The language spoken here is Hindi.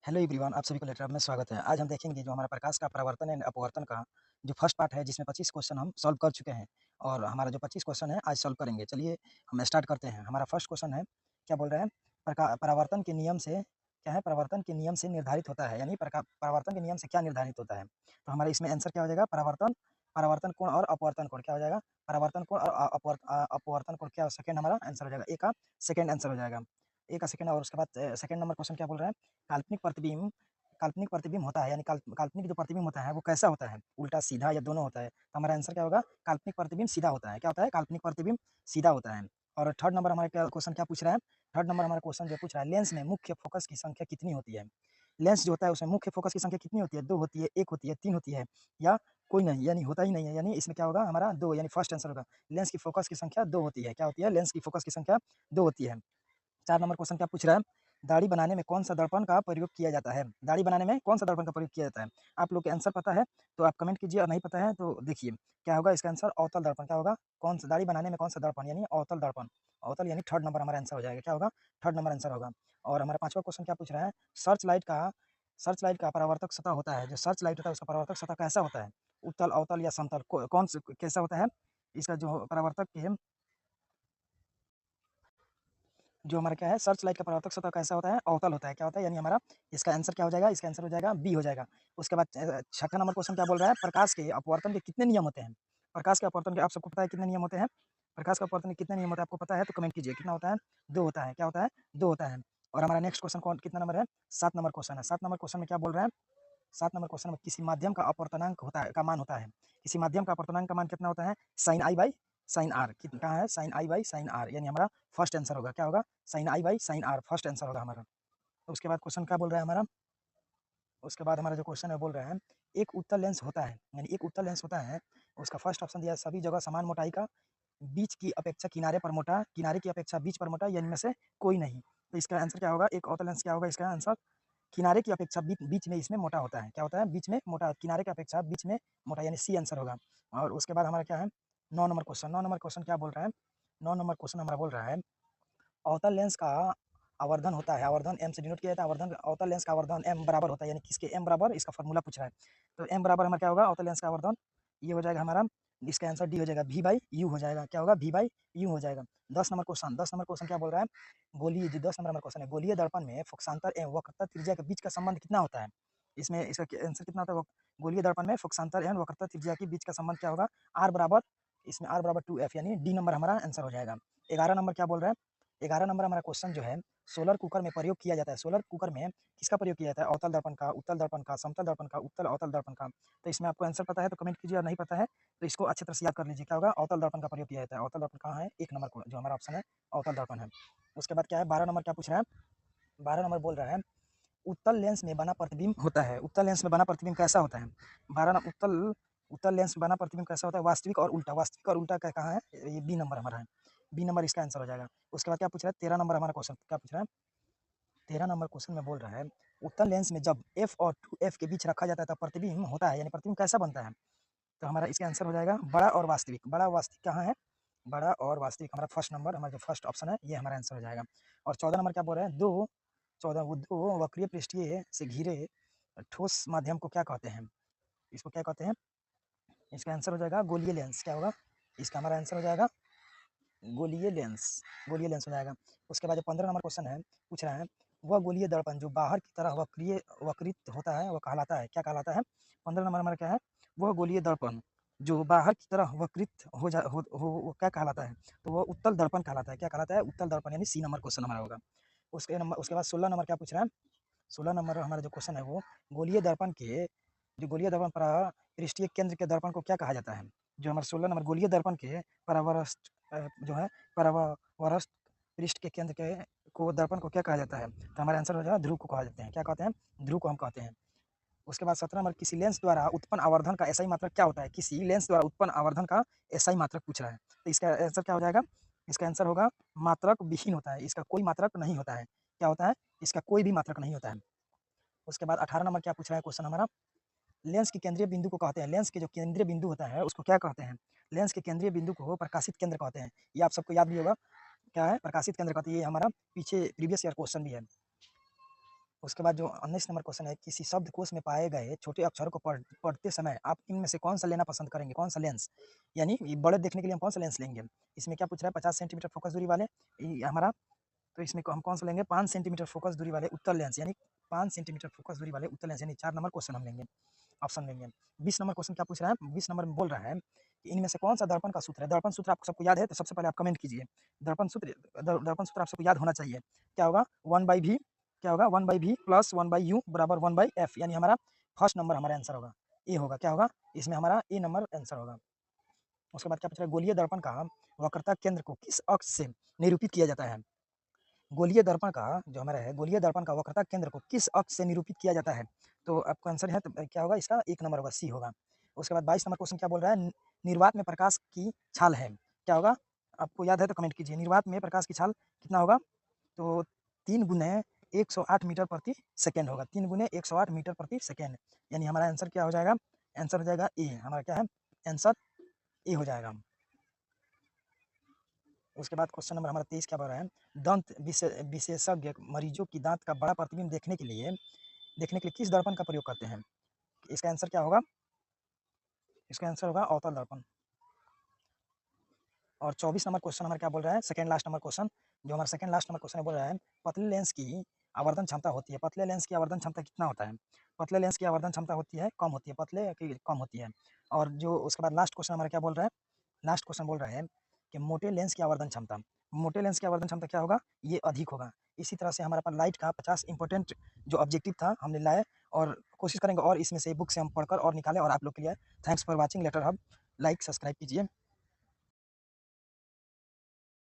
हेलो एवरीवन, आप सभी को लेक्चर में स्वागत है। आज हम देखेंगे जो हमारा प्रकाश का परावर्तन एंड अपवर्तन का जो फर्स्ट पार्ट है, जिसमें 25 क्वेश्चन हम सॉल्व कर चुके हैं और हमारा जो 25 क्वेश्चन है आज सॉल्व करेंगे। चलिए हम स्टार्ट करते हैं। हमारा फर्स्ट क्वेश्चन है, क्या बोल रहे हैं? परावर्तन के नियम से क्या है? परावर्तन के नियम से निर्धारित होता है, यानी परावर्तन के नियम से क्या निर्धारित होता है? तो हमारा इसमें आंसर क्या हो जाएगा? परावर्तन परावर्तन कोण और अपवर्तन कोण क्या हो जाएगा? परावर्तन कोण और अपवर्तन कोण क्या सेकंड हमारा आंसर हो जाएगा। ए का सेकंड आंसर हो जाएगा। ए का सेकंड। और उसके बाद सेकंड नंबर क्वेश्चन क्या बोल रहा है? काल्पनिक प्रतिबिंब होता है, यानी काल्पनिक जो प्रतिबिंब होता है वो कैसा होता है? उल्टा, सीधा या दोनों होता है? तो हमारा आंसर क्या होगा? काल्पनिक प्रतिबिंब सीधा होता है। क्या होता है? काल्पनिक प्रतिबिंब सीधा होता है। और थर्ड नंबर हमारा क्या क्वेश्चन क्या पूछ रहा है? थर्ड नंबर हमारा क्वेश्चन जो पूछ रहा है, लेंस में मुख्य फोकस की संख्या कितनी होती है? लेंस जो होता है उसमें मुख्य फोकस की संख्या कितनी होती है? 2 होती है, 1 होती है, 3 होती है या कोई नहीं, यानी होता ही नहीं है। यानी इसमें क्या होगा हमारा? 2, यानी फर्स्ट आंसर होगा। लेंस की फोकस की संख्या 2 होती है। क्या होती है? लेंस की फोकस की संख्या 2 होती है। 4 नंबर क्वेश्चन क्या पूछ रहा है? दाढ़ी बनाने में कौन-सा दर्पण का प्रयोग किया जाता है? दाढ़ी बनाने में कौन-सा दर्पण का प्रयोग किया जाता है? आप लोग के आंसर पता है तो आप कमेंट कीजिए, और नहीं पता है तो देखिए क्या होगा इसका आंसर? अवतल दर्पण। क्या होगा? कौन-सा दाढ़ी बनाने में कौन-सा दर्पण, यानी अवतल दर्पण। अवतल यानी थर्ड नंबर हमारा आंसर हो जाएगा। क्या होगा? थर्ड नंबर आंसर होगा। और हमारा 5वां क्वेश्चन क्या पूछ रहा है? सर्च लाइट का परावर्तक सतह होता है। जो सर्च लाइट होता है उसका परावर्तक सतह कैसा होता है? उत्तल, अवतल या समतल? कौन से कैसा होता है? इसका जो परावर्तक के जो हमारा क्या है, सर्च लाइट का परावर्तक सतह कैसा होता है? अवतल होता है। क्या होता है? यानी हमारा इसका आंसर क्या हो जाएगा? इसका आंसर हो जाएगा बी हो जाएगा। उसके बाद छठा नंबर क्वेश्चन क्या बोल रहा है? प्रकाश के अपवर्तन के कितने नियम होते हैं? प्रकाश के अपवर्तन के आप सबको पता है कितने नियम होते हैं? प्रकाश के अपवर्तन के कितने नियम होते हैं आपको पता है तो कमेंट कीजिए। कितना होता है? 2 होता है। क्या होता है? 2 होता है। और हमारा नेक्स्ट क्वेश्चन कौन कितना नंबर है? 7 नंबर क्वेश्चन है। 7 नंबर क्वेश्चन में क्या बोल रहा है? 7 नंबर क्वेश्चन में किसी माध्यम का अपवर्तनांक होता है का मान होता है। किसी माध्यम का अपवर्तनांक का मान कितना होता है? sin i by sin r। कितना कहाँ है? sin i by sin r, यानी हमारा फर्स्ट आंसर होगा। क्या होगा? sin i by sin r first answer होगा हमारा। तो उसके बाद क्वेश्चन क्या बोल रहा है हमारा? उसके बाद हमारा जो क्वेश्चन है बोल रहा है, एक उत्तल लेंस होता है, यानी एक उत्तल लेंस होता है, उसका फर्स्ट ऑप्शन दिया है सभी जगह समान मोटाई का, बीच की अपेक्षा किनारे पर मोटा, किनारे की अपेक्षा बीच पर मोटा, या इनमें से कोई नहीं। तो इसका आंसर क्या होगा? एक अवतल लेंस क्या होगा इसका आंसर? किनारे की अपेक्षा बीच में इसमें मोटा होता है। क्या होता है? बीच में मोटा, किनारे की अपेक्षा बीच में मोटा, यानी सी आंसर होगा। और उसके बाद हमारा क्या है? 9 नंबर क्वेश्चन। 9 नंबर क्वेश्चन क्या बोल रहा है? 9 नंबर क्वेश्चन हमारा बोल रहा है, अवतल लेंस का आवर्धन होता है, आवर्धन m से डिनोट किया जाता है। आवर्धन, अवतल लेंस का आवर्धन m बराबर होता है, यानी किसके m बराबर? इसका फार्मूला पूछ रहा है। तो m बराबर हमारा क्या होगा? अवतल लेंस का आवर्धन ये हो जाएगा हमारा, इसका आंसर डी हो जाएगा, v बाई यू हो जाएगा। क्या होगा? v बाई यू हो जाएगा। 10 नंबर क्वेश्चन। 10 नंबर क्वेश्चन क्या बोल रहा है? गोलीय, जो 10 नंबर हमारा क्वेश्चन है, गोलीय दर्पण में फोकसांतर एवं वक्रता त्रिज्या के बीच का संबंध कितना होता है? इसमें इसका आंसर कितना होता है? गोलीय दर्पण में फोकसांतर एवं वक्रता त्रिज्या के बीच का संबंध क्या होगा? r बराबर, इसमें r बराबर 2f, यानी डी नंबर हमारा आंसर हो जाएगा। 11 नंबर क्या बोल रहा है? 11 नंबर हमारा क्वेश्चन जो है, सोलर कुकर में प्रयोग किया जाता है। सोलर कुकर में किसका प्रयोग किया जाता है? अवतल दर्पण का, उत्तल दर्पण का, समतल दर्पण का, उत्तल अवतल दर्पण का। तो इसमें आपको आंसर पता है तो कमेंट कीजिए, और नहीं पता है तो इसको अच्छी तरह से याद कर लीजिए। क्या होगा? अवतल दर्पण का प्रयोग किया जाता है। अवतल दर्पण कहाँ है? 1 नंबर को जो हमारा ऑप्शन है अवतल दर्पण है। उसके बाद क्या है? 12 नंबर क्या पूछ रहा है? 12 नंबर बोल रहा है, उत्तल लेंस में बना प्रतिबिंब होता है। उत्तल लेंस में बना प्रतिबिंब कैसा होता है? 12 न उत्तल उत्तल लेंस में बना प्रतिबिंब कैसा होता है? वास्तविक और उल्टा। वास्तविक और उल्टा का कहाँ है? ये बी नंबर हमारा है। बी नंबर इसका आंसर हो जाएगा। उसके बाद क्या पूछ रहा है? 13 नंबर हमारा क्वेश्चन क्या पूछ रहा है? 13 नंबर क्वेश्चन में बोल रहा है, उत्तल लेंस में जब f और 2f के बीच रखा जाता है तब प्रतिबिंब होता है, यानी प्रतिबिंब कैसा बनता है? तो हमारा इसका आंसर हो जाएगा बड़ा और वास्तविक। बड़ा और वास्तविक कहाँ है? बड़ा और वास्तविक हमारा फर्स्ट नंबर, हमारा जो फर्स्ट ऑप्शन है ये हमारा आंसर हो जाएगा। और 14 नंबर क्या बोल रहे हैं? 2 वक्रीय पृष्ठीय से घिरे ठोस माध्यम को क्या कहते हैं? इसको क्या कहते हैं? इसका आंसर हो जाएगा गोलीय लेंस। क्या होगा? इसका हमारा आंसर हो जाएगा गोलीय लेंस। गोलीय लेंस हो जाएगा। उसके बाद जो 15 नंबर क्वेश्चन है, पूछ रहा है, वह गोलीय दर्पण जो बाहर की तरह वक्रित होता है वह कहलाता है, क्या कहलाता है? 15 नंबर हमारा क्या है? वह गोलीय दर्पण जो बाहर की तरह वक्रित वो क्या कहलाता है? तो वह उत्तल दर्पण कहलाता है। क्या कहलाता है? उत्तल दर्पण, यानी सी नंबर क्वेश्चन हमारा होगा। उसके बाद 16 नंबर क्या पूछ रहा है? 16 नंबर हमारा जो क्वेश्चन है वो, गोलीय दर्पण के जो गोलीय दर्पण पृष्ठीय केंद्र के दर्पण को क्या कहा जाता है? जो हमारा 16 नंबर गोलीय दर्पण के परावरस्ट जो है परावरस्ट पृष्ठ के केंद्र के को दर्पण को क्या कहा जाता है? तो हमारा आंसर हो जाएगा ध्रुव को कहा जाते हैं। क्या कहते हैं? ध्रुव को हम कहते हैं। उसके बाद 17 नंबर, किसी लेंस द्वारा उत्पन्न आवर्धन का एसआई मात्रक क्या होता है? किसी लेंस द्वारा उत्पन्न आवर्धन का एसआई मात्रक पूछ रहा है। तो इसका आंसर क्या हो जाएगा? इसका आंसर होगा मात्रक विहीन होता है, इसका कोई मात्रक नहीं होता है। क्या होता है? इसका कोई भी मात्रक नहीं होता है। उसके बाद 18 नंबर क्या पूछ रहा है क्वेश्चन हमारा? लेंस के केंद्रीय बिंदु को कहते हैं, लेंस के जो केंद्रीय बिंदु होता है उसको क्या कहते हैं? लेंस के केंद्रीय बिंदु को प्रकाशित केंद्र कहते हैं। ये आप सबको याद भी होगा, क्या है? प्रकाशित केंद्र कहते हैं। ये हमारा पीछे प्रीवियस ईयर क्वेश्चन भी है। उसके बाद जो 19 नंबर क्वेश्चन है, किसी शब्दकोश में पाए गए छोटे अक्षरों को पढ़ते समय आप इनमें से कौन-सा लेना पसंद करेंगे? कौन-सा लेंस? यानी ये बड़े देखने के लिए हम कौन-सा लेंस लेंगे? इसमें क्या पूछ रहा है 50 सेंटीमीटर फोकस दूरी वाले ये हमारा तो इसमें हम कौन-सा लेंगे 5 सेंटीमीटर फोकस दूरी वाले उत्तल लेंस यानी 5 सेंटीमीटर फोकस दूरी वाले उत्तल लेंस यानी 4 नंबर क्वेश्चन हम लेंगे, ऑप्शन लेंगे। 20 नंबर क्वेश्चन क्या पूछ रहा है? 20 नंबर में बोल रहा है कि इनमें से कौन-सा दर्पण का सूत्र है? दर्पण सूत्र आपको सबको याद है? तो सबसे पहले आप कमेंट कीजिए। दर्पण सूत्र आप सबको याद होना चाहिए। क्या होगा? 1/v क्या होगा? 1/v प्लस 1/u बराबर 1/f यानी हमारा फर्स्ट नंबर हमारा आंसर होगा। ए होगा, क्या होगा? इसमें हमारा ए नंबर आंसर होगा। उसके बाद क्या पूछ रहा है? गोलीय दर्पण का वक्रता केंद्र को किस अक्ष से निरूपित किया जाता है? गोलीय दर्पण का जो हमारा है, गोलीय दर्पण का वक्रता केंद्र को किस अक्ष से निरूपित किया जाता है? तो आपका आंसर है तो क्या होगा इसका? 1 नंबर होगा, सी होगा। उसके बाद 22 नंबर क्वेश्चन क्या बोल रहा है? निर्वात में प्रकाश की छाल है, क्या होगा? आपको याद है तो कमेंट कीजिए। निर्वात में प्रकाश की छाल कितना होगा? तो 3 गुने 108 मीटर प्रति सेकंड होगा। 3 गुने 108 मीटर प्रति सेकंड यानी हमारा आंसर क्या हो जाएगा? आंसर हो जाएगा ए। हमारा क्या है? आंसर ए हो जाएगा। उसके बाद क्वेश्चन नंबर हमारा 23 क्या बोल रहा है? दंत विशेषज्ञ मरीजों की दांत का बड़ा प्रतिबिंब देखने के लिए किस दर्पण का प्रयोग करते हैं? इसका आंसर क्या होगा? इसका आंसर होगा अवतल दर्पण। और 24 नंबर क्वेश्चन हमारा क्या बोल रहा है? सेकंड लास्ट नंबर क्वेश्चन जो हमारा सेकंड लास्ट नंबर क्वेश्चन बोल रहा है पतले लेंस की आवर्धन क्षमता होती है। पतले लेंस की आवर्धन क्षमता कितना होता है? पतले लेंस की आवर्धन क्षमता होती है कम होती है, पतले की कम होती है। और जो उसके बाद लास्ट क्वेश्चन हमारा क्या बोल रहा है? लास्ट क्वेश्चन बोल रहा है कि मोटे लेंस की आवर्धन क्षमता, मोटे लेंस की आवर्धन क्षमता क्या होगा? ये अधिक होगा। इसी तरह से हमारे पास लाइट का 50 इंपॉर्टेंट जो ऑब्जेक्टिव था हमने लाए और कोशिश करेंगे और इसमें से बुक से हम पढ़कर और निकालें और आप लोग के लिए। Thanks for watching Letter Hub. Like subscribe कीजिए।